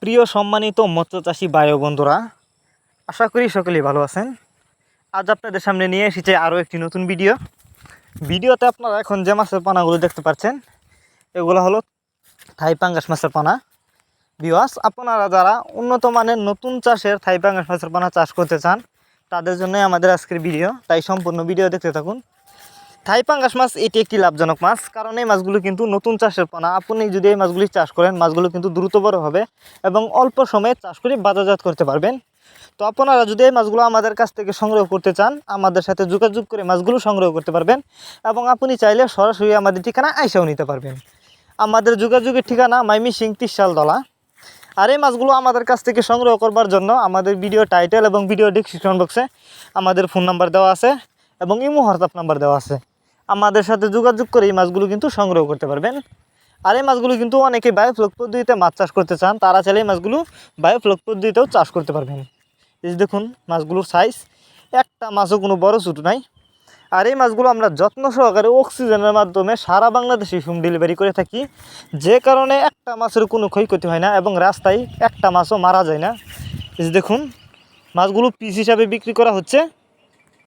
প্রিয় সম্মানিত মৎস্যচাষী ভাই ও বন্ধুরা, আশা করি সকলেই ভালো আছেন। আজ আপনাদের সামনে নিয়ে এসেছে আরও একটি নতুন ভিডিওতে আপনারা এখন যে মাছের পানাগুলো দেখতে পাচ্ছেন এগুলো হলো থাই পাঙ্গাস মাছের পানা। ভিউয়ার্স, আপনারা যারা উন্নত মানের নতুন চাষের থাই পাঙ্গাস মাছের পানা চাষ করতে চান তাদের জন্যই আমাদের আজকের ভিডিও, তাই সম্পূর্ণ ভিডিও দেখতে থাকুন। থাই পাঙ্গাস মাছ এটি একটি লাভজনক মাছ, কারণ এই মাছগুলো কিন্তু নতুন চাষের পানা। আপনি যদি এই মাছগুলি চাষ করেন মাছগুলো কিন্তু দ্রুত বড় হবে এবং অল্প সময়ে চাষ করে বাজারজাত করতে পারবেন। তো আপনারা যদি এই মাছগুলো আমাদের কাছ থেকে সংগ্রহ করতে চান আমাদের সাথে যোগাযোগ করে মাছগুলো সংগ্রহ করতে পারবেন এবং আপনি চাইলে সরাসরি আমাদের ঠিকানা আইসাও নিতে পারবেন। আমাদের যোগাযোগের ঠিকানা ময়মনসিংহ ত্রিশালতলা। আর এই মাছগুলো আমাদের কাছ থেকে সংগ্রহ করবার জন্য আমাদের ভিডিও টাইটেল এবং ভিডিও ডিসক্রিপশন বক্সে আমাদের ফোন নাম্বার দেওয়া আছে এবং ইমো হোয়াটসঅ্যাপ নাম্বার দেওয়া আছে। আমাদের সাথে যোগাযোগ করে এই মাছগুলো কিন্তু সংগ্রহ করতে পারবেন। আর এই মাছগুলো কিন্তু অনেকে বায়োফ্লক পদ্ধতিতে মাছ চাষ করতে চান, তারা চাইলে এই মাছগুলো বায়োফ্লক পদ্ধতিতেও চাষ করতে পারবেন। এই দেখুন মাছগুলোর সাইজ, একটা মাছও কোনো বড় ছোটো নাই। আর এই মাছগুলো আমরা যত্ন সহকারে অক্সিজেনের মাধ্যমে সারা বাংলাদেশে হোম ডেলিভারি করে থাকি, যে কারণে একটা মাছের কোনো ক্ষয়ক্ষতি হয় না এবং রাস্তায় একটা মাছও মারা যায় না। এই দেখুন মাছগুলো পিস হিসাবে বিক্রি করা হচ্ছে